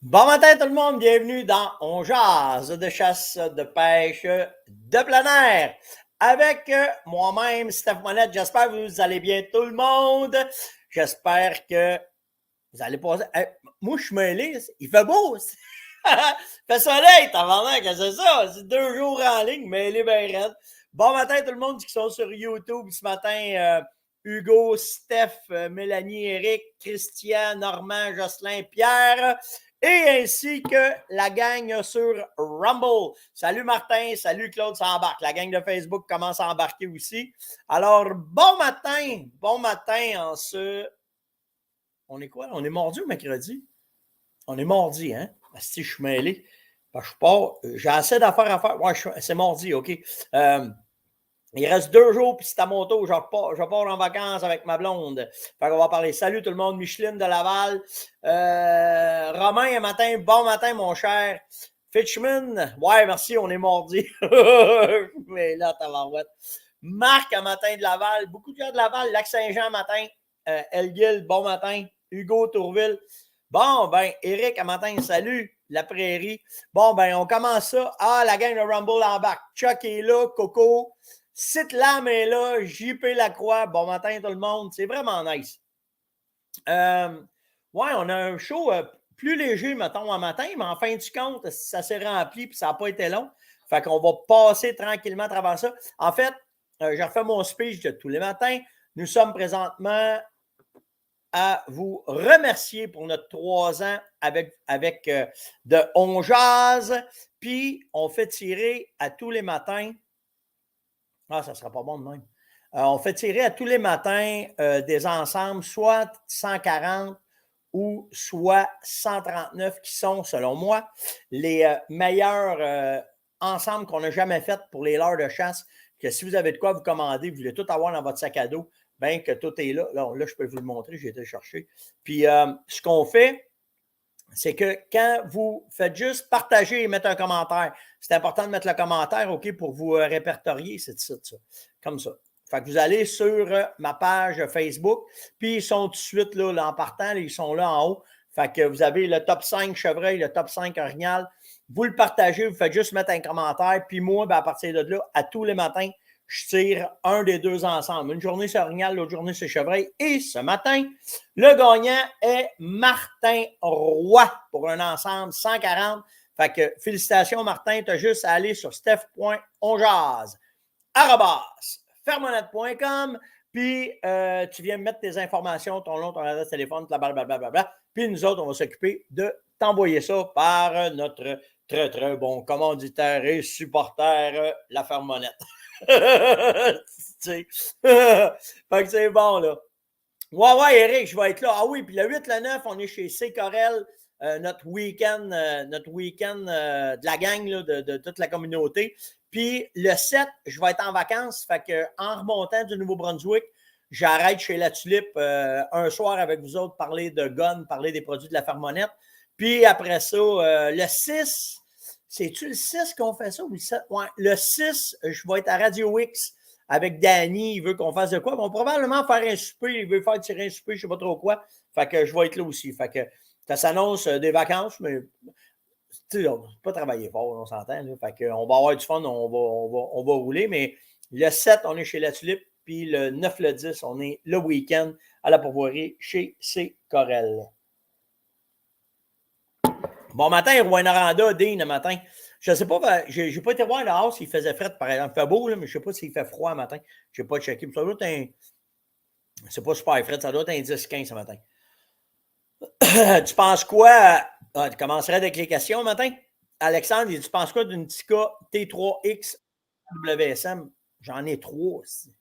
Bon matin tout le monde, bienvenue dans On jase de chasse, de pêche, de plein air. Avec moi-même, Steph Monette, j'espère que vous allez bien tout le monde. J'espère que vous allez passer... moi, je suis mêlé, il fait beau. Il fait soleil, t'as vraiment que c'est ça. C'est 2 jours en ligne, mêlé bien raide. Bon matin tout le monde qui sont sur YouTube ce matin. Hugo, Steph, Mélanie, Eric, Christian, Normand, Jocelyn, Pierre et ainsi que la gang sur Rumble. Salut Martin, salut Claude, ça embarque. La gang de Facebook commence à embarquer aussi. Alors, bon matin en ce... On est quoi? On est mardi ou mercredi? On est mardi, hein? Si je suis mêlé. Je pars, j'ai assez d'affaires à faire. Ouais, c'est mardi, OK. Il reste 2 jours, puis c'est à mon tour. Je pars en vacances avec ma blonde. Fait qu'on va parler. Salut tout le monde. Micheline de Laval. Romain, un matin. Bon matin, mon cher. Fitchman. Ouais, merci, on est mardi. Mais là, tabarouette. Marc, un matin de Laval. Beaucoup de gens de Laval. Lac-Saint-Jean, matin. Elgil, bon matin. Hugo Tourville. Bon, ben, Eric, un matin, salut. La prairie. Bon, ben, on commence ça. Ah, la gang de Rumble en bac. Chuck est là. Coco. Site Lam est là, JP Lacroix, bon matin tout le monde, c'est vraiment nice. Ouais, on a un show plus léger, mettons, en matin, mais en fin de compte, ça s'est rempli puis ça n'a pas été long. Fait qu'on va passer tranquillement à travers ça. En fait, j'ai refait mon speech de tous les matins. Nous sommes présentement à vous remercier pour notre 3 ans avec de On Jase. Puis, on fait tirer à tous les matins. Ah, ça ne sera pas bon de même. On fait tirer à tous les matins des ensembles, soit 140 ou soit 139 qui sont, selon moi, les meilleurs ensembles qu'on n'a jamais fait pour les leurres de chasse. Que si vous avez de quoi vous commander, vous voulez tout avoir dans votre sac à dos, bien que tout est là. Là, je peux vous le montrer, j'ai été le chercher. Puis, ce qu'on fait, c'est que quand vous faites juste partager et mettre un commentaire, c'est important de mettre le commentaire, OK, pour vous répertorier, c'est ça. Comme ça. Fait que vous allez sur ma page Facebook, puis ils sont tout de suite là en partant, ils sont là en haut. Fait que vous avez le top 5 chevreuil, le top 5 orignal. Vous le partagez, vous faites juste mettre un commentaire, puis moi, ben, à partir de là, à tous les matins, je tire un des deux ensemble. Une journée, c'est orignal, l'autre journée, c'est chevreuil. Et ce matin, le gagnant est Martin Roy pour un ensemble 140. Fait que félicitations, Martin. Tu as juste à aller sur steph.onjase, @fermonette.com, puis tu viens mettre tes informations, ton nom, ton adresse téléphone, blablabla. Puis nous autres, on va s'occuper de t'envoyer ça par notre très, très bon commanditaire et supporter, la Fermonette. Fait que c'est bon, là. Ouais, Eric, je vais être là. Ah oui, puis le 8, le 9, on est chez C. Corel, notre week-end de la gang là, de toute la communauté. Puis le 7, je vais être en vacances. Fait que en remontant du Nouveau-Brunswick, j'arrête chez La Tulipe un soir avec vous autres, parler de gun, parler des produits de la Fermonette. Puis après ça, le 6, c'est-tu le 6 qu'on fait ça ou le 7? Ouais, le 6, je vais être à Radio X avec Danny, il veut qu'on fasse de quoi. Ils vont probablement faire un souper, il veut faire tirer un souper, je ne sais pas trop quoi. Fait que je vais être là aussi. Fait que ça s'annonce des vacances, mais tu sais, on ne va pas travailler fort, on s'entend. Là. Fait qu'on va avoir du fun, on va rouler, mais le 7, on est chez La Tulipe, puis le 9, le 10, on est le week-end à la pourvoirie chez C. Corel. Bon matin, Rouen Aranda, Dean, le matin. Je ne sais pas, je n'ai pas été voir le house s'il faisait frais, par exemple. Il fait beau, là, mais je ne sais pas s'il fait froid le matin. Je n'ai pas checké. Ça doit être un. C'est pas super frais, ça doit être un 10-15 ce matin. Tu penses quoi? Tu commencerais avec les questions matin? Alexandre, tu penses quoi d'une Tika T3X WSM? J'en ai 3 aussi.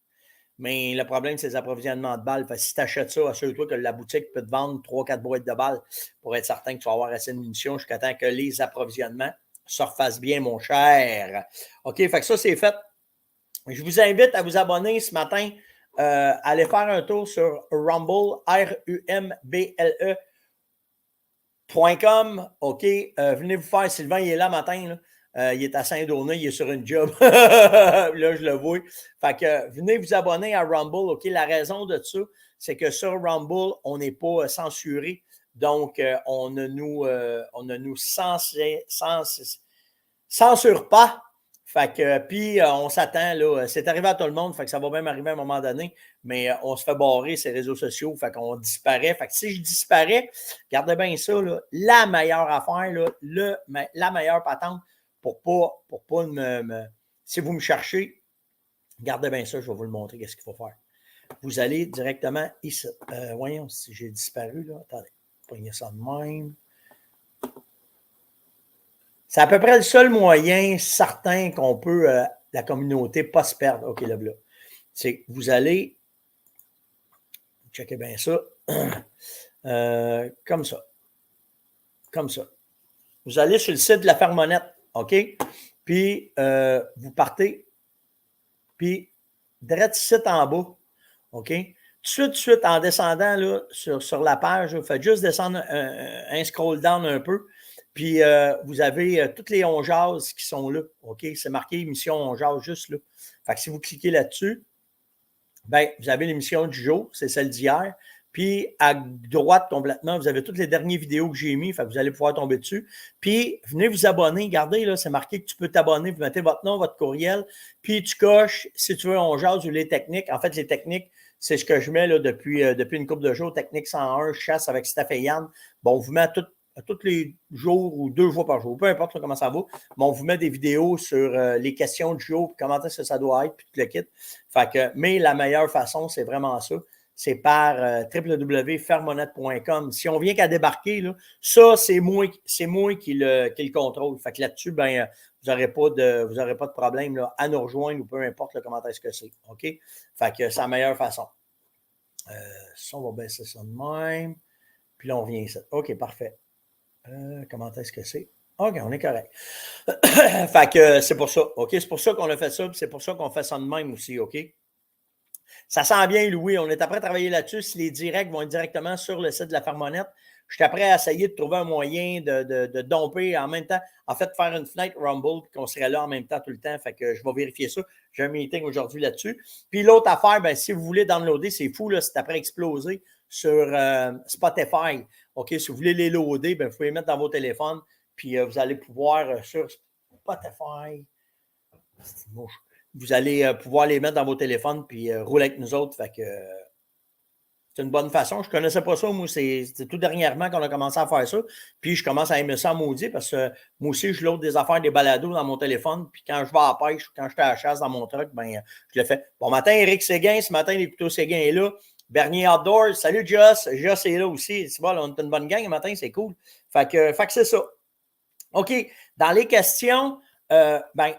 Mais le problème, c'est les approvisionnements de balles. Fait que si tu achètes ça, assure-toi que la boutique peut te vendre 3-4 boîtes de balles pour être certain que tu vas avoir assez de munitions jusqu'à temps que les approvisionnements se refassent bien, mon cher. OK, fait que ça, c'est fait. Je vous invite à vous abonner ce matin. Allez faire un tour sur Rumble, rumble.com. OK, venez vous faire. Sylvain, il est là matin. Là. Il est à Saint-Donat, il est sur une job. Là, je le vois. Fait que venez vous abonner à Rumble. OK, la raison de ça, c'est que sur Rumble, on n'est pas censuré. Donc, on ne nous censure pas. Fait que, puis, on s'attend, là. C'est arrivé à tout le monde, fait que ça va même arriver à un moment donné, mais on se fait barrer ces réseaux sociaux, fait qu'on disparaît. Fait que si je disparais, regardez bien ça, là, la meilleure affaire, là, la meilleure patente pour pas si vous me cherchez, regardez bien ça, je vais vous le montrer, qu'est-ce qu'il faut faire. Vous allez directement ici. Voyons si j'ai disparu, là. Attendez, prenez ça de même. C'est à peu près le seul moyen certain qu'on peut, la communauté, pas se perdre. OK, là, là. C'est que vous allez, checkez bien ça, comme ça. Comme ça. Vous allez sur le site de la Fermonnette, OK? Puis, vous partez, puis, direct site en bas, OK? Tout de suite, en descendant là, sur la page, vous faites juste descendre un scroll down un peu. Puis, vous avez toutes les On Jase qui sont là. OK? C'est marqué émission On Jase juste là. Fait que si vous cliquez là-dessus, ben, vous avez l'émission du jour, c'est celle d'hier. Puis, à droite complètement, vous avez toutes les dernières vidéos que j'ai mises. Fait que vous allez pouvoir tomber dessus. Puis, venez vous abonner. Regardez, là, c'est marqué que tu peux t'abonner. Vous mettez votre nom, votre courriel. Puis, tu coches si tu veux On Jase ou les techniques. En fait, les techniques, c'est ce que je mets là, depuis une couple de jours. Technique 101, chasse avec Steph et Yann. Bon, on vous met à tous les jours ou 2 fois par jour, peu importe comment ça va, mais on vous met des vidéos sur les questions du jour, puis comment est-ce que ça doit être, puis tout le kit. Fait que, mais la meilleure façon, c'est vraiment ça. C'est par www.fermonnette.com. Si on vient qu'à débarquer, là, ça, c'est moi qui le contrôle. Fait que là-dessus, ben, vous n'aurez pas de problème là, à nous rejoindre ou peu importe là, comment est-ce que c'est. OK? Fait que c'est la meilleure façon. Ça, on va baisser ça de même. Puis là, on vient ici. OK, parfait. Comment est-ce que c'est? OK, on est correct. Fait que c'est pour ça. OK, c'est pour ça qu'on a fait ça, puis c'est pour ça qu'on fait ça de même aussi. OK? Ça sent bien, Louis. On est après à travailler là-dessus. Si les directs vont être directement sur le site de la Fermonnette, je suis après à essayer de trouver un moyen de domper en même temps. En fait, faire une fenêtre Rumble, puis qu'on serait là en même temps tout le temps. Fait que je vais vérifier ça. J'ai un meeting aujourd'hui là-dessus. Puis l'autre affaire, ben, si vous voulez downloader, c'est fou, là, c'est après explosé sur Spotify. OK, si vous voulez les loader, ben, vous pouvez les mettre dans vos téléphones, puis vous allez pouvoir sur Spotify. Vous allez pouvoir les mettre dans vos téléphones puis rouler avec nous autres. Fait que c'est une bonne façon. Je ne connaissais pas ça. Moi, c'est tout dernièrement qu'on a commencé à faire ça. Puis je commence à aimer ça maudit parce que moi aussi, je load des affaires, des balados dans mon téléphone. Puis quand je vais à la pêche ou quand je suis à la chasse dans mon truck, ben, je le fais. Bon matin, Eric Séguin. Ce matin, les couteaux Séguin est là. Bernier Outdoors. Salut, Joss. Joss est là aussi. Tu vois, là, on est une bonne gang le matin. C'est cool. Fait que c'est ça. OK. Dans les questions, ben,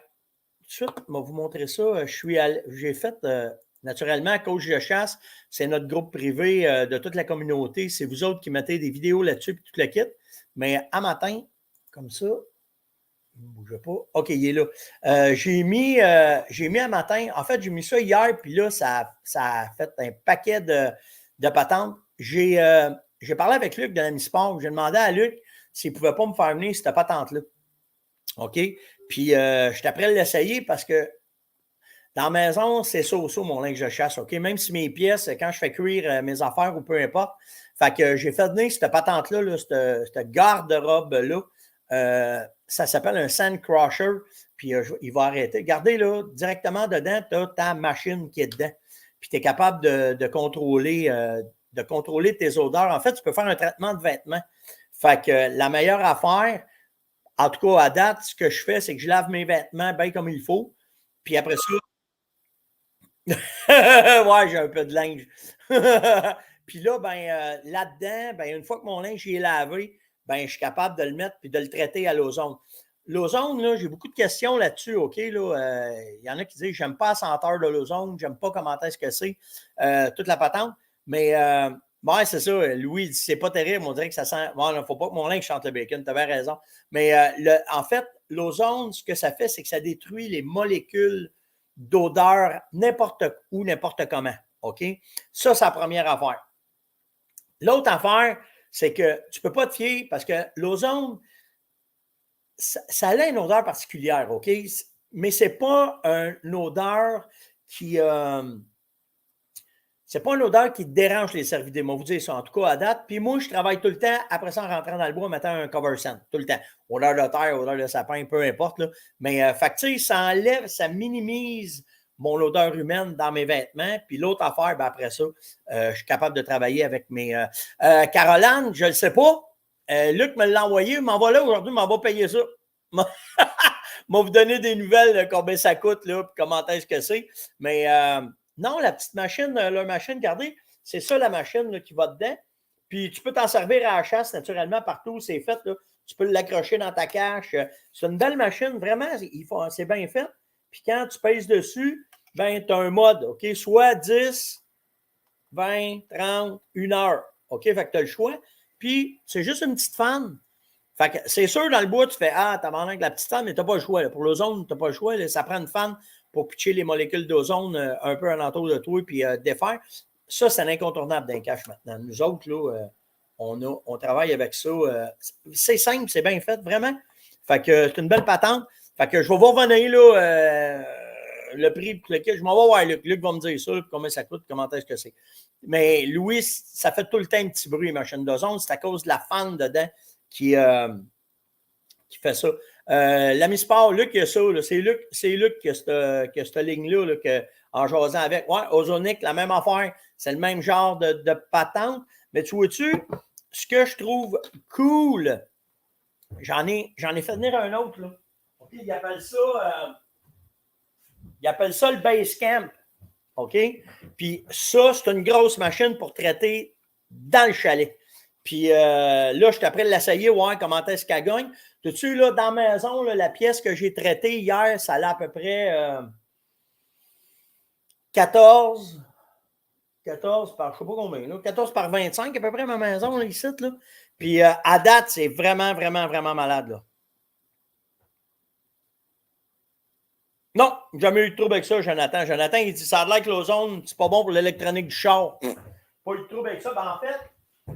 tout de suite, je vais vous montrer ça. J'ai fait, naturellement, Coach de chasse, c'est notre groupe privé de toute la communauté. C'est vous autres qui mettez des vidéos là-dessus et tout le kit. Mais à matin, comme ça, ne bougez pas. OK, il est là. J'ai mis à matin, en fait, j'ai mis ça hier, puis là, ça a fait un paquet de patentes. J'ai parlé avec Luc de l'Amisport. J'ai demandé à Luc s'il ne pouvait pas me faire venir cette patente-là. OK? Puis, je suis après l'essayer parce que dans la maison, c'est ça mon linge de chasse. OK? Même si mes pièces, quand je fais cuire mes affaires ou peu importe. Fait que j'ai fait venir cette patente-là, là, cette garde-robe-là. Ça s'appelle un Sand Crusher. Puis, il va arrêter. Regardez, là, directement dedans, tu as ta machine qui est dedans. Puis, tu es capable de contrôler tes odeurs. En fait, tu peux faire un traitement de vêtements. Fait que la meilleure affaire, en tout cas, à date, ce que je fais, c'est que je lave mes vêtements bien comme il faut. Puis après ça. Ouais, j'ai un peu de linge. Puis là, ben, là-dedans, ben, une fois que mon linge est lavé, ben, je suis capable de le mettre puis de le traiter à l'ozone. L'ozone, là, j'ai beaucoup de questions là-dessus, OK? Là, il y en a qui disent j'aime pas la senteur de l'ozone, j'aime pas comment est-ce que c'est, toute la patente. Mais ouais, c'est ça, Louis dit c'est pas terrible, on dirait que ça sent. Bon, il ne faut pas que mon linge chante le bacon, tu avais raison. Mais en fait, l'ozone, ce que ça fait, c'est que ça détruit les molécules d'odeur n'importe où, n'importe comment. OK? Ça, c'est la première affaire. L'autre affaire, c'est que tu ne peux te fier parce que l'ozone, ça a une odeur particulière, OK? Mais ce n'est pas une odeur qui. c'est pas une odeur qui dérange les cervidés. Moi, vous dire ça, en tout cas, à date. Puis moi, je travaille tout le temps, après ça, en rentrant dans le bois, en mettant un cover scent, tout le temps. Odeur de terre, odeur de sapin, peu importe, là. Mais, fait que, tu sais, ça enlève, ça minimise mon odeur humaine dans mes vêtements. Puis l'autre affaire, ben après ça, je suis capable de travailler avec mes... Caroline, je ne le sais pas. Luc me l'a envoyé, il m'en va là aujourd'hui, il m'en va payer ça. M'a vous donner des nouvelles de combien ça coûte, là, puis comment est-ce que c'est. Mais non, la petite machine, leur machine, regardez, c'est ça la machine là, qui va dedans. Puis tu peux t'en servir à la chasse naturellement partout où c'est fait. Là. Tu peux l'accrocher dans ta cache. C'est une belle machine, vraiment, c'est bien fait. Puis quand tu pèses dessus, ben, tu as un mode, OK? Soit 10, 20, 30, 1 heure. OK? Fait que tu as le choix. Puis c'est juste une petite fan. Fait que c'est sûr, dans le bois, tu fais ah, t'as avec la petite fan, mais t'as pas le choix. Là. Pour l'ozone, t'as pas le choix. Là. Ça prend une fan pour pitcher les molécules d'ozone un peu alentour de toi puis défaire. Ça, c'est l'incontournable d'un cache maintenant. Nous autres, là, on travaille avec ça. C'est simple, c'est bien fait, vraiment. Fait que c'est une belle patente. Fait que je vais vous revenir là, le prix pour lequel je m'en vais voir Luc. Luc va me dire ça, combien ça coûte, comment est-ce que c'est. Mais Louis, ça fait tout le temps un petit bruit, ma chaîne d'ozone. C'est à cause de la fan dedans qui fait ça. L'ami sport, Luc, il y a ça. Là. C'est Luc qui a cette ligne-là là, en jasant avec. Ouais, Ozonic, la même affaire. C'est le même genre de patente. Mais tu vois-tu, ce que je trouve cool, j'en ai fait venir un autre. Là. Okay, il appelle ça le Basecamp. OK? Puis ça, c'est une grosse machine pour traiter dans le chalet. Puis là, je suis après de l'essayer, voir comment est-ce qu'elle gagne. Tout-tu, là, dans la maison, là, la pièce que j'ai traitée hier, ça a à peu près 14 par, je ne sais pas combien, là, 14 par 25 à peu près ma maison, là, ici. Là. Puis à date, c'est vraiment, vraiment, vraiment malade. Là. Non, jamais eu de trouble avec ça, Jonathan. Jonathan, il dit ça a l'air que l'ozone, c'est pas bon pour l'électronique du char. Pas eu de trouble avec ça. Ben, en fait,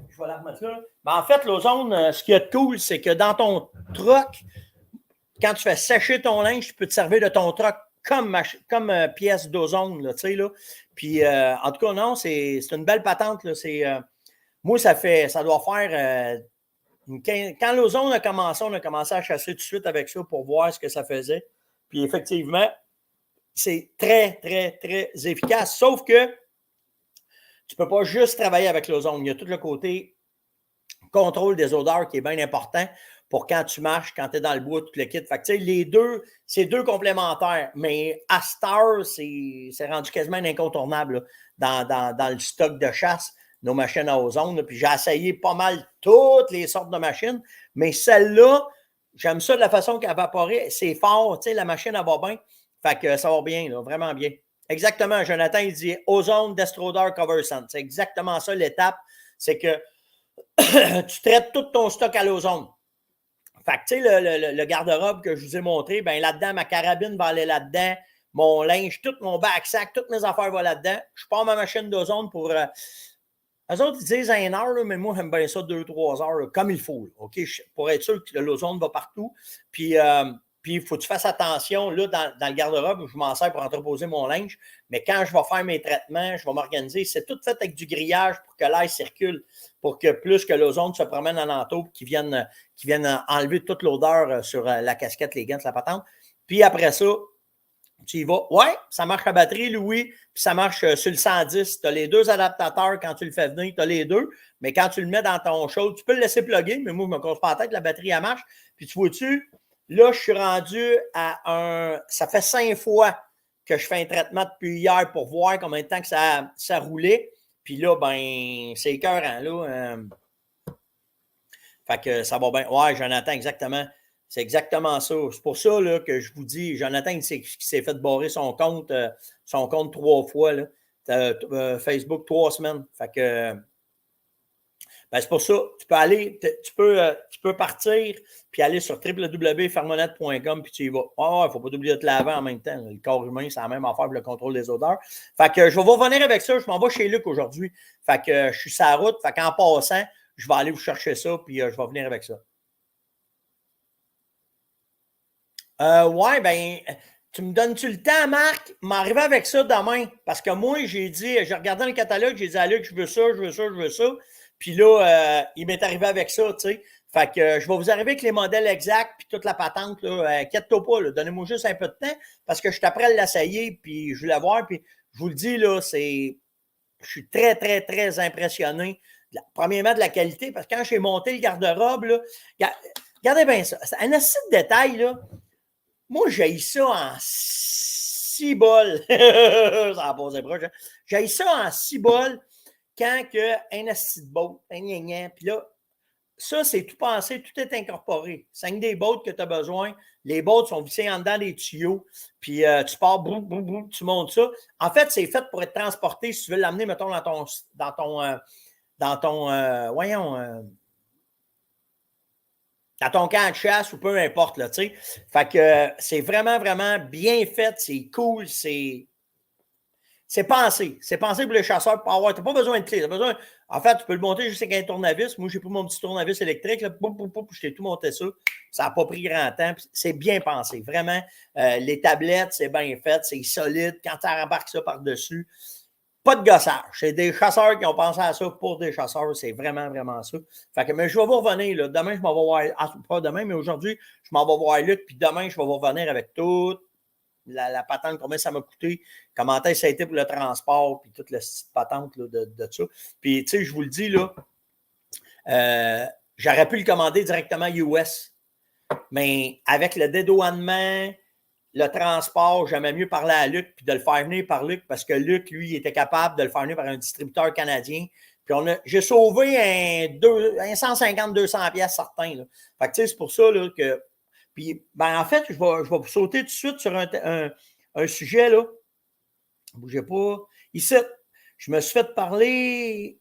je vais la remettre là. Ben, en fait, l'ozone, ce qui est cool, c'est que dans ton truck, quand tu fais sécher ton linge, tu peux te servir de ton truck comme pièce d'ozone, tu sais, là. Puis, en tout cas, non, c'est une belle patente, là. Moi, ça doit faire... quand l'ozone a commencé, on a commencé à chasser tout de suite avec ça pour voir ce que ça faisait. Puis, effectivement, c'est très, très, très efficace. Sauf que tu ne peux pas juste travailler avec l'ozone. Il y a tout le côté contrôle des odeurs qui est bien important pour quand tu marches, quand tu es dans le bois, tout le kit. Fait que, les deux, c'est deux complémentaires. Mais à Star, c'est rendu quasiment incontournable là, dans le stock de chasse, nos machines à ozone. Là. Puis j'ai essayé pas mal toutes les sortes de machines, mais celle-là, j'aime ça de la façon qu'elle évaporait. C'est fort, la machine, elle va bien. Fait que ça va bien, là, vraiment bien. Exactement, Jonathan, il dit ozone, Destroder, Cover Scent. C'est exactement ça l'étape. C'est que tu traites tout ton stock à l'ozone. Fait que, tu sais, le garde-robe que je vous ai montré, ben là-dedans, ma carabine va aller là-dedans, mon linge, tout mon backsack, toutes mes affaires vont là-dedans. Je pars ma machine d'ozone pour... eux autres, ils disent 1 heure, là, mais moi, j'aime bien ça 2-3 heures, là, comme il faut. Là, okay? Pour être sûr que l'ozone va partout. Puis, il faut que tu fasses attention, là, dans le garde-robe, je m'en sers pour entreposer mon linge. Mais quand je vais faire mes traitements, je vais m'organiser. C'est tout fait avec du grillage pour que l'air circule, pour que plus que l'ozone se promène en entour, qu'ils viennent enlever toute l'odeur sur la casquette, les gants, la patente. Puis après ça, tu y vas. Ouais, ça marche à batterie, Louis, puis ça marche sur le 110. Tu as les deux adaptateurs quand tu le fais venir, tu as les deux, mais quand tu le mets dans ton show, tu peux le laisser plugger, mais moi, je ne me casse pas la tête, la batterie, elle marche. Puis tu vois-tu, là, je suis rendu à ça fait 5 fois que je fais un traitement depuis hier pour voir combien de temps que ça roulait. Puis là, ben, c'est écœurant, là. Fait que ça va bien. Ouais, Jonathan, exactement. C'est exactement ça. C'est pour ça là, que je vous dis, Jonathan, il s'est fait barrer son compte 3 fois. Là. Facebook 3 semaines. Fait que ben, c'est pour ça, tu peux aller, tu peux partir puis aller sur www.fermonette.com puis tu y vas. Il ne faut pas oublier de te laver en même temps. Le corps humain, c'est la même affaire pour le contrôle des odeurs. Fait que je vais vous revenir avec ça. Je m'en vais chez Luc aujourd'hui. Fait que je suis sur la route. Fait qu'en passant, je vais aller vous chercher ça puis je vais venir avec ça. Ouais, ben, Tu me donnes-tu le temps, Marc, m'arriver avec ça demain? Parce que moi, j'ai regardé le catalogue, j'ai dit à Luc, je veux ça, je veux ça, je veux ça. Puis là, il m'est arrivé avec ça, tu sais. Fait que je vais vous arriver avec les modèles exacts puis toute la patente, là. Inquiète-toi pas, là. Donnez-moi juste un peu de temps parce que je suis après à l'essayer puis je vais la voir. Puis je vous le dis, là, je suis très, très, très impressionné. Premièrement, de la qualité, parce que quand j'ai monté le garde-robe, là, regardez bien ça. C'est un assez de détail, là. Moi, j'ai ça en 6 bols. Ça va passer proche. J'ai ça en 6 bols quand un assis de boat, puis là, ça, c'est tout pensé, tout est incorporé. 5 des boats que tu as besoin. Les boats sont vissés en dedans des tuyaux. Puis tu pars, boum, boum, boum, tu montes ça. En fait, c'est fait pour être transporté si tu veux l'amener, mettons, dans ton camp de chasse ou peu importe, là, tu sais. Fait que c'est vraiment, vraiment bien fait, c'est cool, c'est pensé. C'est pensé pour les chasseurs pour avoir. Tu n'as pas besoin de clé. En fait, tu peux le monter juste avec un tournevis. Moi, j'ai pris mon petit tournevis électrique. Là, je t'ai tout monté ça. Ça n'a pas pris grand temps. C'est bien pensé. Vraiment, les tablettes, c'est bien fait. C'est solide. Quand tu embarques ça par-dessus, pas de gossage. C'est des chasseurs qui ont pensé à ça pour des chasseurs. C'est vraiment, vraiment ça. Fait que, mais je vais vous revenir. Là. Demain, je m'en vais voir. Pas demain, mais aujourd'hui, je m'en vais voir Luc. Puis demain, je vais vous revenir avec tout. La patente, combien ça m'a coûté, comment ça a été pour le transport, puis toute la petite patente là, de ça. Puis, tu sais, je vous le dis, là, j'aurais pu le commander directement US, mais avec le dédouanement, le transport, j'aimais mieux parler à Luc puis de le faire venir par Luc parce que Luc, lui, il était capable de le faire venir par un distributeur canadien. Puis j'ai sauvé un 150-200 pièces certains. Là. Fait que, tu sais, c'est pour ça là, que puis, ben, en fait, je vais sauter tout de suite sur un sujet, là. Bougez pas. Ici, je me suis fait parler.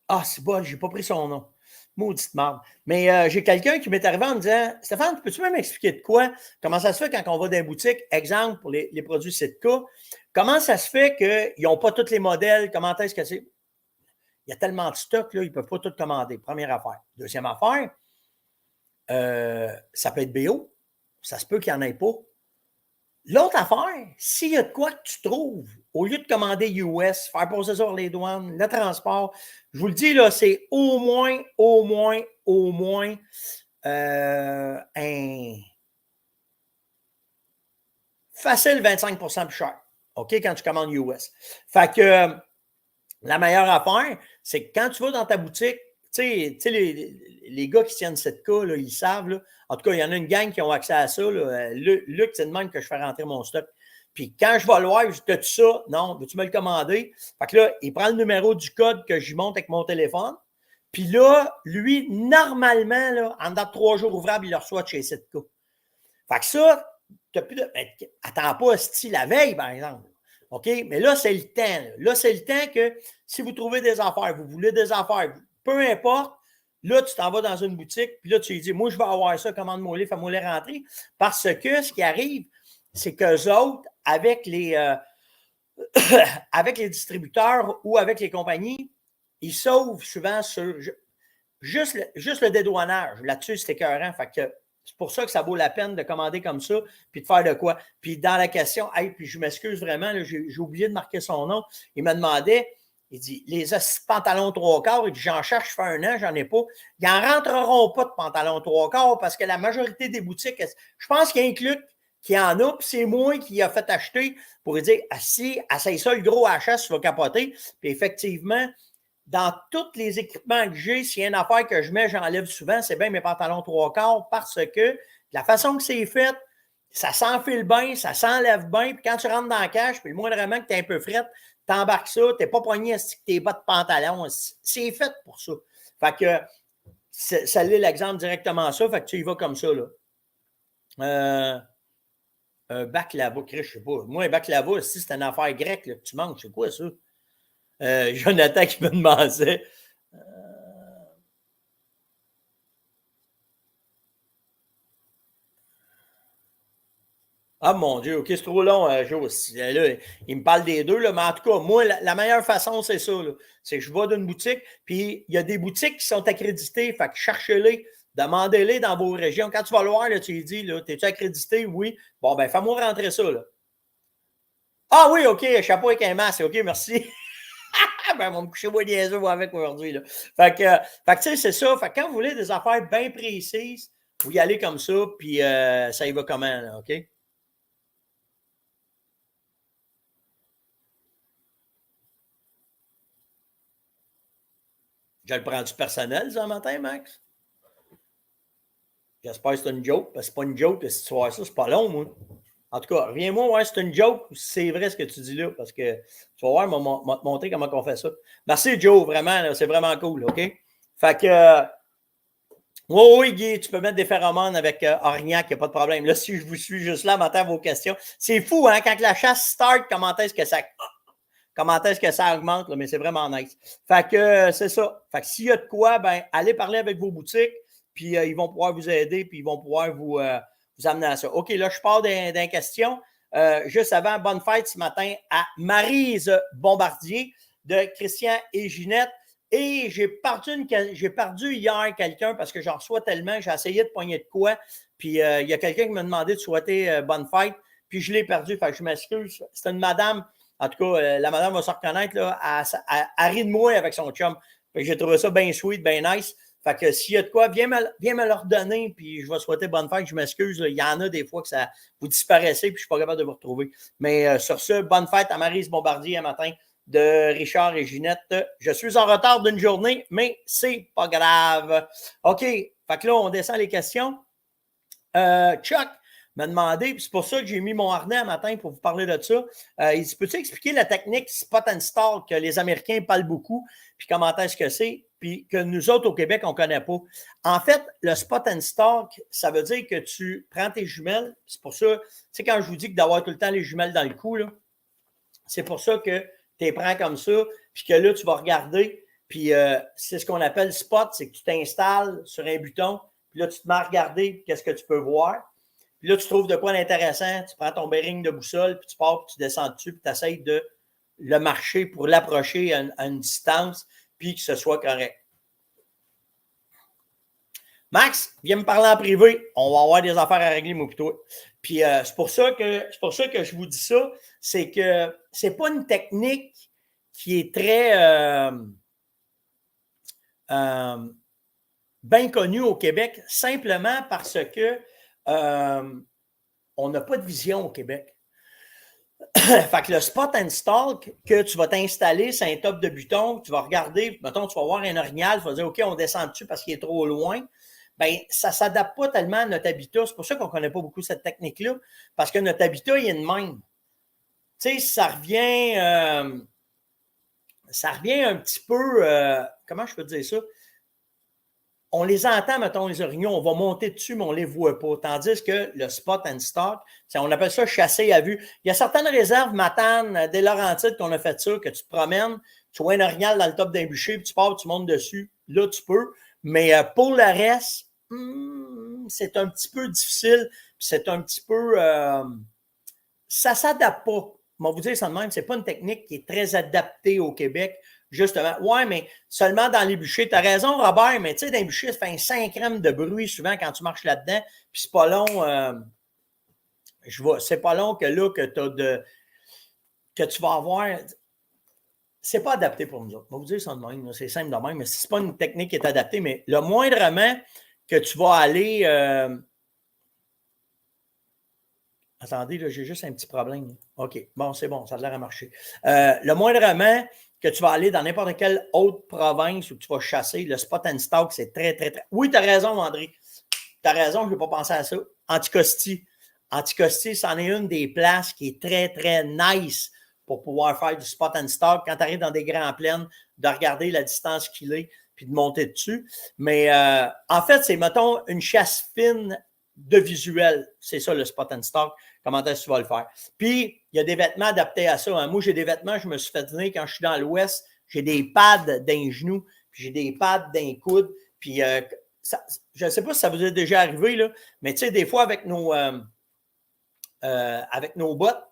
Ah, c'est bon, j'ai pas pris son nom. Maudite merde. Mais j'ai quelqu'un qui m'est arrivé en me disant Stéphane, peux-tu même expliquer de quoi? Comment ça se fait quand on va dans une boutique, exemple pour les produits Sitka, comment ça se fait qu'ils n'ont pas tous les modèles? Comment est-ce que c'est? Il y a tellement de stock, là, ils ne peuvent pas tout commander. Première affaire. Deuxième affaire, ça peut être BO. Ça se peut qu'il n'y en ait pas. L'autre affaire, s'il y a de quoi que tu trouves, au lieu de commander US, faire passer sur les douanes, le transport, je vous le dis, là, c'est au moins un facile 25 % plus cher. OK, quand tu commandes US. Fait que la meilleure affaire, c'est que quand tu vas dans ta boutique, tu sais, les gars qui tiennent cette cas, là, ils savent. Là. En tout cas, il y en a une gang qui ont accès à ça. Là. Luc, c'est de même que je fais rentrer mon stock. Puis quand je vais le voir, je dis, t'as-tu ça? Non, veux-tu me le commander? Fait que là, il prend le numéro du code que je monte avec mon téléphone. Puis là, lui, normalement, là, en date de 3 jours ouvrables, il le reçoit de chez Sitka. Fait que ça, t'as plus de. Attends pas, style la veille, par exemple. OK? Mais là, c'est le temps. Là, c'est le temps que si vous trouvez des affaires, vous voulez des affaires, peu importe, là, tu t'en vas dans une boutique, puis là, tu lui dis, moi, je vais avoir ça, commande-moi les, fais-moi les rentrer. Parce que ce qui arrive, c'est qu'eux autres, avec les distributeurs ou avec les compagnies, ils sauvent souvent sur juste le dédouanage. Là-dessus, c'est écœurant. Fait que c'est pour ça que ça vaut la peine de commander comme ça, puis de faire de quoi. Puis dans la question, hey, puis je m'excuse vraiment, là, j'ai oublié de marquer son nom. Il me demandait, il dit, les pantalons 3/4, il dit, j'en cherche, je fais 1 an, j'en ai pas. Ils n'en rentreront pas de pantalons 3/4 parce que la majorité des boutiques, je pense qu'il y a un Luc qui en a, puis c'est moi qui a fait acheter pour lui dire, ah, si, essaye ça, le gros HS, tu vas capoter. Puis effectivement, dans tous les équipements que j'ai, s'il y a une affaire que je mets, j'enlève souvent, c'est bien mes pantalons 3/4 parce que la façon que c'est fait, ça s'enfile bien, ça s'enlève bien. Puis quand tu rentres dans la cache, puis le moindrement que tu es un peu frette, tu embarques ça, tu n'es pas poigné à tes bas de pantalon. C'est fait pour ça. Fait que ça l'est l'exemple directement ça. Fait que tu y vas comme ça. Là. Un baklava, je ne sais pas. Moi, un baklava, si c'est une affaire grecque là, que tu manges, c'est quoi ça? Jonathan qui me demandait. Ah mon Dieu, ok, c'est trop long, Joe. Là, il me parle des deux, là, mais en tout cas, moi, la meilleure façon, c'est ça. C'est que je vais d'une boutique, puis il y a des boutiques qui sont accréditées, fait que cherchez-les Demandez-les dans vos régions. Quand tu vas le voir, là, tu lui dis, t'es-tu accrédité? Oui. Bon, ben, fais-moi rentrer ça, là. Ah oui, OK, chapeau avec un masque. OK, merci. Ben, on va me coucher moi des œufs avec aujourd'hui, là. Fait que tu sais, c'est ça. Fait que quand vous voulez des affaires bien précises, vous y allez comme ça, puis ça y va comment, là, OK? Je le prends du personnel, ça, matin, Max? J'espère que c'est une joke, parce que c'est pas une joke, si tu vois ça, c'est pas long, moi. En tout cas, reviens-moi, ouais, c'est une joke ou si c'est vrai ce que tu dis là, parce que tu vas voir, m'a te montrer comment on fait ça. Merci, Joe, vraiment, là, c'est vraiment cool, OK? Fait que, oui, Guy, tu peux mettre des phéromones avec Orignac, il n'y a pas de problème. Là, si je vous suis juste là, m'attends vos questions. C'est fou, hein, quand la chasse start, comment est-ce que ça augmente, là, mais c'est vraiment nice. Fait que c'est ça. Fait que s'il y a de quoi, ben, allez parler avec vos boutiques, puis ils vont pouvoir vous aider, puis ils vont pouvoir vous amener à ça. OK, là, je pars d'un question. Juste avant, bonne fête ce matin à Maryse Bombardier de Christian et Ginette. Et j'ai perdu hier quelqu'un parce que j'en reçois tellement, j'ai essayé de pogner de quoi. Puis il y a quelqu'un qui m'a demandé de souhaiter bonne fête, puis je l'ai perdu. Fait que je m'excuse. C'est une madame. En tout cas, la madame va se reconnaître, là, elle rit de moi avec son chum. Fait que j'ai trouvé ça bien sweet, bien nice. Fait que s'il y a de quoi, viens me le redonner, puis je vais souhaiter bonne fête. Je m'excuse, il y en a des fois que ça vous disparaissez, puis je ne suis pas capable de vous retrouver. Mais sur ce, bonne fête à Maryse Bombardier un matin de Richard et Ginette. Je suis en retard d'une journée, mais c'est pas grave. OK, fait que là, on descend les questions. Chuck m'a demandé, puis c'est pour ça que j'ai mis mon harnais un matin pour vous parler de ça. Il dit, peux-tu expliquer la technique spot and start que les Américains parlent beaucoup, puis comment est-ce que c'est, puis que nous autres au Québec, on ne connaît pas. En fait, le spot and start, ça veut dire que tu prends tes jumelles, c'est pour ça, tu sais, quand je vous dis que d'avoir tout le temps les jumelles dans le cou, là, c'est pour ça que tu les prends comme ça, puis que là, tu vas regarder, puis c'est ce qu'on appelle spot, c'est que tu t'installes sur un buton, puis là, tu te mets à regarder qu'est-ce que tu peux voir. Puis là, tu trouves de quoi d'intéressant, tu prends ton bearing de boussole, puis tu pars, puis tu descends dessus, puis tu essaies de le marcher pour l'approcher à une distance, puis que ce soit correct. Max, viens me parler en privé. On va avoir des affaires à régler, moi et toi. Puis c'est pour ça que je vous dis ça. C'est que c'est pas une technique qui est très bien connue au Québec, simplement parce que on n'a pas de vision au Québec. Fait que le spot and stalk que tu vas t'installer, c'est un top de buton, tu vas regarder, mettons, tu vas voir un orignal, tu vas dire, OK, on descend dessus parce qu'il est trop loin. Bien, ça ne s'adapte pas tellement à notre habitat. C'est pour ça qu'on ne connaît pas beaucoup cette technique-là, parce que notre habitat, il est de même. Tu sais, ça revient un petit peu, comment je peux dire ça? On les entend, mettons, les orignaux, on va monter dessus, mais on ne les voit pas. Tandis que le spot and start, on appelle ça chasser à vue. Il y a certaines réserves, Matane, des Laurentides, qu'on a fait ça, que tu te promènes, tu vois un orignal dans le top d'un bûcher, puis tu pars, tu montes dessus. Là, tu peux. Mais pour le reste, c'est un petit peu difficile. C'est un petit peu... ça ne s'adapte pas. Je vais vous dire ça de même, ce n'est pas une technique qui est très adaptée au Québec. Justement, ouais, mais seulement dans les bûchers. Tu as raison, Robert, mais tu sais, dans les bûchers, ça fait un 5 grammes de bruit souvent quand tu marches là-dedans. Puis c'est pas long, c'est pas long que là, que tu vas avoir. C'est pas adapté pour nous autres. Je vais vous dire ça de même, c'est simple de même, mais c'est pas une technique qui est adaptée, mais le moindrement que tu vas aller. Attendez, là, j'ai juste un petit problème. OK, bon, c'est bon, ça a l'air à marcher. Le moindrement que tu vas aller dans n'importe quelle autre province où tu vas chasser, le spot and stalk, c'est très, très, très... Oui, tu as raison, André. Tu as raison, je n'ai pas pensé à ça. Anticosti. Anticosti, c'en est une des places qui est très, très nice pour pouvoir faire du spot and stalk. Quand tu arrives dans des grands plaines, de regarder la distance qu'il est puis de monter dessus. Mais en fait, c'est, mettons, une chasse fine de visuel. C'est ça, le spot and stalk. Comment est-ce que tu vas le faire? Puis, il y a des vêtements adaptés à ça. Hein. Moi, j'ai des vêtements, je me suis fait donner quand je suis dans l'Ouest. J'ai des pads d'un genou, puis j'ai des pads d'un coude. Puis, je ne sais pas si ça vous est déjà arrivé, là, mais tu sais, des fois, avec nos bottes,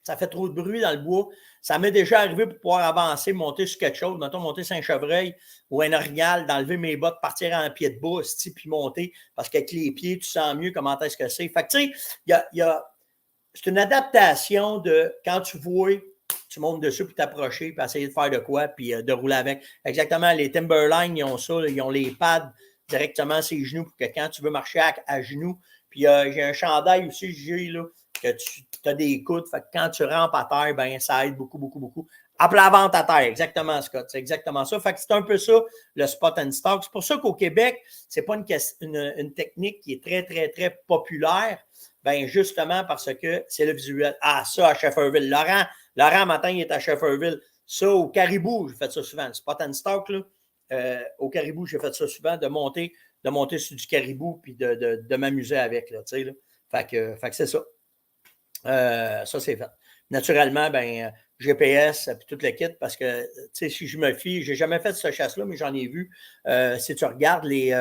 ça fait trop de bruit dans le bois. Ça m'est déjà arrivé pour pouvoir avancer, monter sur quelque chose, mettons monter Saint-Chevreuil ou un orignal, d'enlever mes bottes, partir en pied de bois, puis monter, parce qu'avec les pieds, tu sens mieux comment est-ce que c'est. Fait que tu sais, c'est une adaptation de quand tu vois, tu montes dessus pour t'approcher, puis essayer de faire de quoi, puis de rouler avec. Exactement, les Timberline, ils ont ça, ils ont les pads directement sur les genoux pour que quand tu veux marcher à genoux, puis j'ai un chandail aussi, j'ai là, que tu as des coudes, fait que quand tu rampes à terre, ben ça aide beaucoup, beaucoup, beaucoup. À plat ventre à terre, exactement, Scott, c'est exactement ça. Fait que c'est un peu ça, le spot and stock. C'est pour ça qu'au Québec, c'est pas une technique qui est très, très, très populaire. Ben justement parce que c'est le visuel. Ah, ça à Shefferville. Laurent, matin, il est à Shefferville. Ça, au Caribou, j'ai fait ça souvent. Le spot and stock, là. Au Caribou, j'ai fait ça souvent, de monter sur du Caribou puis de m'amuser avec, là, tu sais, là. Fait que c'est ça. Ça, c'est fait. Naturellement, ben GPS puis tout le kit, parce que, tu sais, si je me fie, j'ai jamais fait cette chasse-là, mais j'en ai vu. Si tu regardes les,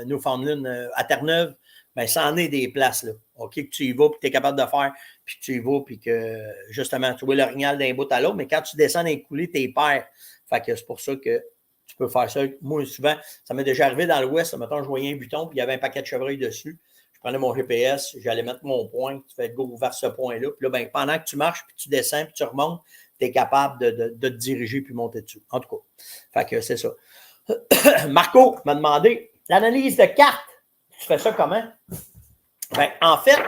Newfoundland à Terre-Neuve, ben, ça en est des places, là. OK, que tu y vas, puis tu es capable de faire, puis que tu y vas, puis que, justement, tu vois l'orignal d'un bout à l'autre, mais quand tu descends dans les coulées, tu es père. Fait que c'est pour ça que tu peux faire ça. Moi, souvent, ça m'est déjà arrivé dans l'Ouest, mettons, je voyais un buton, puis il y avait un paquet de chevreuils dessus. Je prenais mon GPS, j'allais mettre mon point, tu fais go vers ce point-là. Puis là, ben, pendant que tu marches, puis tu descends, puis tu remontes, tu es capable de te diriger puis monter dessus. En tout cas, fait que c'est ça. Marco m'a demandé l'analyse de cartes. Tu fais ça comment? Ben, en fait,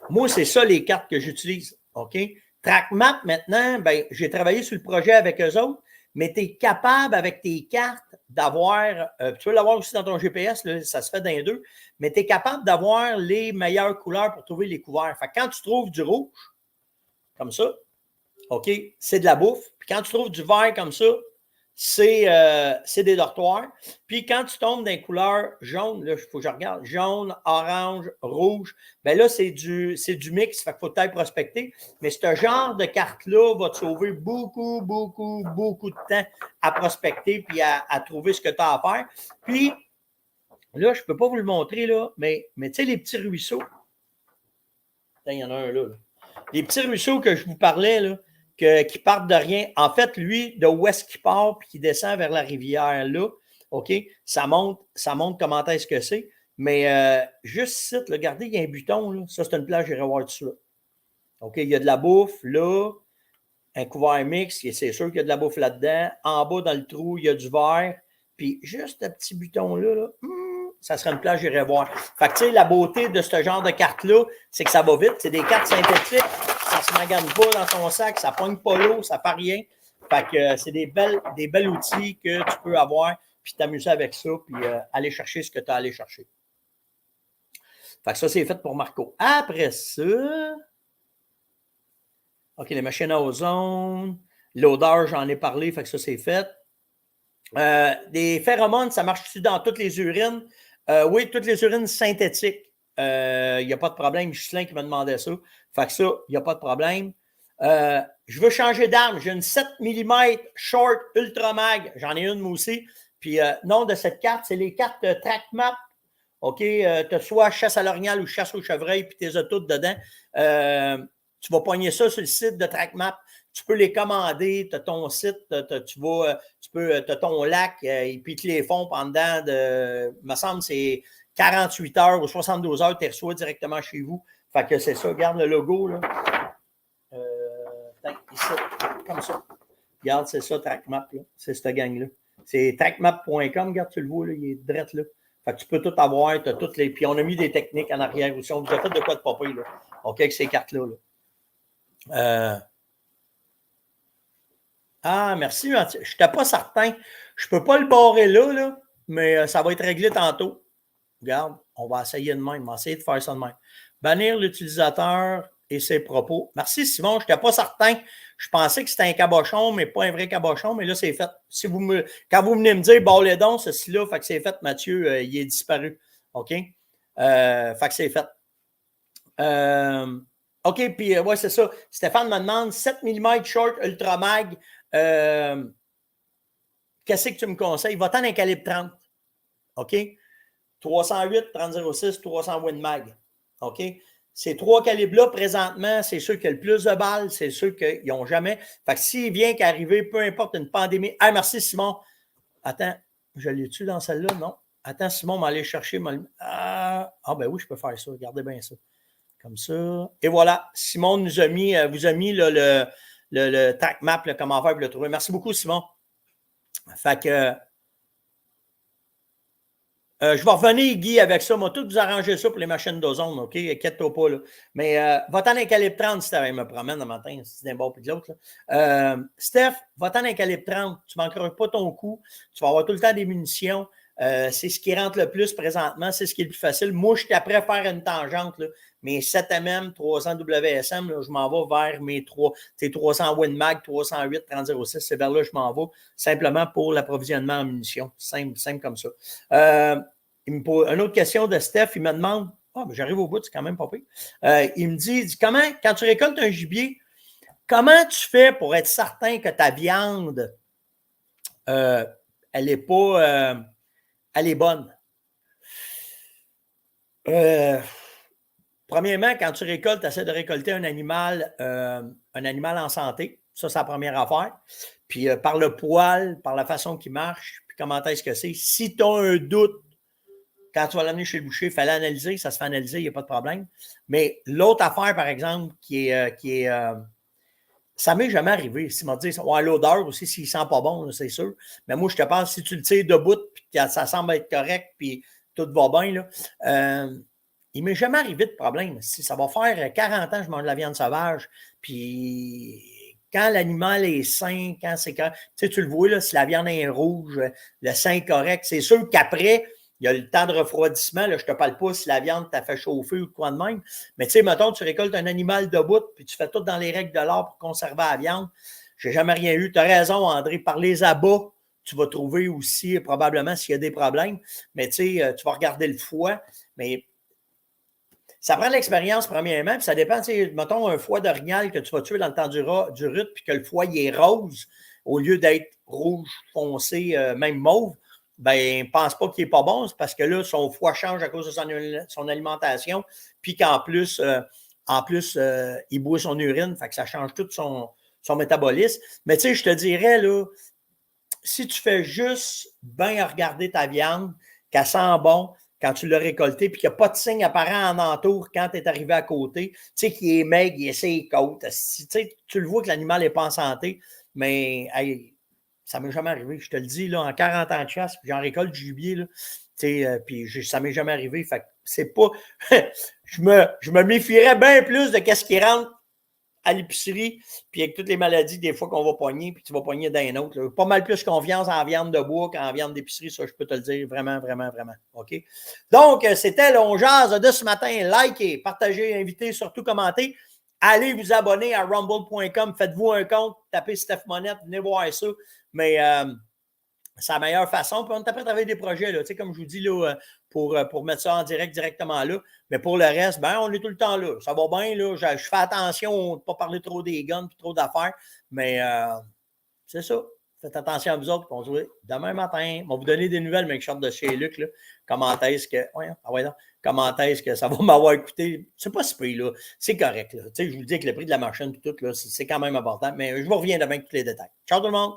moi, c'est ça les cartes que j'utilise. OK? TrackMap, maintenant, ben, j'ai travaillé sur le projet avec eux autres, mais tu es capable avec tes cartes d'avoir, tu peux l'avoir aussi dans ton GPS, là, ça se fait dans les deux, mais tu es capable d'avoir les meilleures couleurs pour trouver les couverts. Fait que quand tu trouves du rouge, comme ça, OK, c'est de la bouffe. Puis quand tu trouves du vert comme ça, c'est des dortoirs. Puis quand tu tombes dans les couleurs jaune, là, il faut que je regarde, jaune, orange, rouge, bien là, c'est du mix, fait qu'il faut peut-être prospecter. Mais ce genre de carte-là va te sauver beaucoup, beaucoup, beaucoup de temps à prospecter puis à trouver ce que tu as à faire. Puis là, je ne peux pas vous le montrer, là, mais tu sais, les petits ruisseaux. Il y en a un là. Les petits ruisseaux que je vous parlais, là, qui partent de rien. En fait, lui, de où est-ce qu'il part puis qui descend vers la rivière là, OK, ça monte comment est-ce que c'est. Mais juste ici, regardez, il y a un buton, là. Ça, c'est une plage, j'irai voir dessus. Là. OK, il y a de la bouffe là, un couvert mix, c'est sûr qu'il y a de la bouffe là-dedans. En bas, dans le trou, il y a du verre. Puis juste un petit buton-là, là, ça serait une plage, j'irai voir. Fait que, tu sais, la beauté de ce genre de carte-là, c'est que ça va vite. C'est des cartes synthétiques. Ça se magane pas dans ton sac, ça pogne pas l'eau, ça fait rien. Fait que c'est des belles outils que tu peux avoir, puis t'amuser avec ça, puis aller chercher ce que tu as à aller chercher. Fait que ça, c'est fait pour Marco. Après ça, OK, les machines à ozone, l'odeur, j'en ai parlé, fait que ça, c'est fait. Des phéromones, ça marche-tu dans toutes les urines? Oui, toutes les urines synthétiques. Il n'y a pas de problème. Ghislain qui me demandait ça. Fait que ça, il n'y a pas de problème. Je veux changer d'arme. J'ai une 7 mm short ultra mag. J'en ai une, moi aussi. Puis, nom de cette carte, c'est les cartes TrackMap. OK? Tu as soit chasse à l'orignal ou chasse au chevreuil, puis tu les as toutes dedans. Tu vas poigner ça sur le site de TrackMap. Tu peux les commander, tu as ton site, tu as ton lac, et puis tu les font pendant, me semble, c'est 48 heures ou 72 heures, tu les reçois directement chez vous. Fait que c'est ça, regarde le logo, là. Ici, comme ça. Regarde, c'est ça, TrackMap, là. C'est cette gang-là. C'est trackmap.com, regarde, tu le vois, là, il est direct là. Fait que tu peux tout avoir, tu as toutes les. Puis on a mis des techniques en arrière aussi. On vous a fait de quoi de papier, là. OK, avec ces cartes-là, là. Ah, merci, Mathieu. Je n'étais pas certain. Je ne peux pas le barrer là, mais ça va être réglé tantôt. Regarde, on va essayer de même. On va essayer de faire ça de même. Bannir l'utilisateur et ses propos. Merci, Simon. Je n'étais pas certain. Je pensais que c'était un cabochon, mais pas un vrai cabochon. Mais là, c'est fait. Si quand vous venez me dire, bon, les dons, ceci-là, fait que c'est fait, Mathieu, il est disparu. OK? Fait que c'est fait. OK, puis ouais, c'est ça. Stéphane me demande 7 mm short ultra mag. Qu'est-ce que tu me conseilles? Va-t'en un calibre 30. OK? 308, 3006, 300 Win Mag. OK? Ces 3 calibres-là, présentement, c'est ceux qui ont le plus de balles, c'est ceux qui n'ont jamais. Fait que s'il vient qu'arriver, peu importe une pandémie. Ah, merci, Simon. Attends, je l'ai-tu dans celle-là? Non. Attends, Simon m'a allé chercher. Ben oui, je peux faire ça. Regardez bien ça. Comme ça. Et voilà. Simon vous a mis là, le track map, là, comment faire pour le trouver. Merci beaucoup, Simon. Fait que. Je vais revenir, Guy, avec ça. Moi, tout vous arranger ça pour les machines d'ozone, OK? Inquiète-toi pas, là. Mais va-t'en dans calibre 30 si tu me promène le matin, si c'est d'un bord puis de l'autre. Steph, va-t'en dans calibre 30. Tu ne manqueras pas ton coup. Tu vas avoir tout le temps des munitions. C'est ce qui rentre le plus présentement. C'est ce qui est le plus facile. Moi, je suis après à faire une tangente, là. Mes 7mm, 300 WSM, là, je m'en vais vers mes 300 WinMag, 308, 3006. C'est vers là que je m'en vais, simplement pour l'approvisionnement en munitions. Simple comme ça. Il me pose une autre question de Steph. Il me demande, j'arrive au bout, c'est quand même pas pire. Il me dit, comment, quand tu récoltes un gibier, comment tu fais pour être certain que ta viande, elle est pas, elle est bonne? Premièrement, quand tu récoltes, tu essaies de récolter un animal en santé. Ça, c'est la première affaire. Puis par le poil, par la façon qu'il marche, puis comment est-ce que c'est. Si tu as un doute, quand tu vas l'amener chez le boucher, il fallait analyser, ça se fait analyser, il n'y a pas de problème. Mais l'autre affaire, par exemple, ça m'est jamais arrivé. S'il m'a dit, l'odeur aussi, s'il sent pas bon, c'est sûr. Mais moi, je te parle, si tu le tires debout, puis que ça semble être correct, puis tout va bien, là, il ne m'est jamais arrivé de problème. Si ça va faire 40 ans que je mange de la viande sauvage, puis quand l'animal est sain, quand c'est correct, tu le vois, là, si la viande est rouge, le sein est correct, c'est sûr qu'après, il y a le temps de refroidissement. Là, je ne te parle pas si la viande t'a fait chauffer ou quoi de même. Mais tu sais, mettons, tu récoltes un animal debout, puis tu fais tout dans les règles de l'art pour conserver la viande. Je n'ai jamais rien eu. Tu as raison, André, par les abats, tu vas trouver aussi probablement s'il y a des problèmes. Mais tu sais, tu vas regarder le foie. Mais ça prend de l'expérience, premièrement, puis ça dépend, mettons, un foie d'orignal que tu vas tuer dans le temps du rut, puis que le foie il est rose, au lieu d'être rouge foncé, même mauve, ben, pense pas qu'il n'est pas bon, c'est parce que là, son foie change à cause de son alimentation, puis qu'en plus, il boit son urine, fait que ça change tout son métabolisme. Mais tu sais, je te dirais, là, si tu fais juste bien regarder ta viande, qu'elle sent bon, quand tu l'as récolté, puis qu'il n'y a pas de signe apparent en entour quand tu es arrivé à côté, tu sais qu'il est maigre, il essaie les côtes. Tu le vois que l'animal n'est pas en santé, mais hey, ça ne m'est jamais arrivé. Je te le dis, là, en 40 ans de chasse, puis j'en récolte du gibier, là, puis ça ne m'est jamais arrivé. Fait que c'est pas. je me méfierais bien plus de ce qui rentre à l'épicerie, puis avec toutes les maladies, des fois qu'on va pogner, puis tu vas pogner d'un autre. Là. Pas mal plus confiance en viande de bois qu'en viande d'épicerie, ça, je peux te le dire. Vraiment, vraiment, vraiment. OK? Donc, c'était le On Jase de ce matin. Likez, partagez, invitez, surtout commentez. Allez vous abonner à rumble.com. Faites-vous un compte. Tapez Steph Monette. Venez voir ça. Mais c'est la meilleure façon. Puis on est après travailler des projets, là, comme je vous dis, là, pour mettre ça en direct directement là. Mais pour le reste, ben, on est tout le temps là. Ça va bien, là. Je fais attention de ne pas parler trop des guns et trop d'affaires. Mais c'est ça. Faites attention à vous autres. On se voit demain matin. On va vous donner des nouvelles, mais je de chez Luc. Là. Comment est-ce que ça va m'avoir coûté? C'est pas si pire, là. C'est correct. Là. Je vous le dis avec le prix de la machine et tout, là, c'est quand même important. Mais je vous reviens demain avec tous les détails. Ciao tout le monde!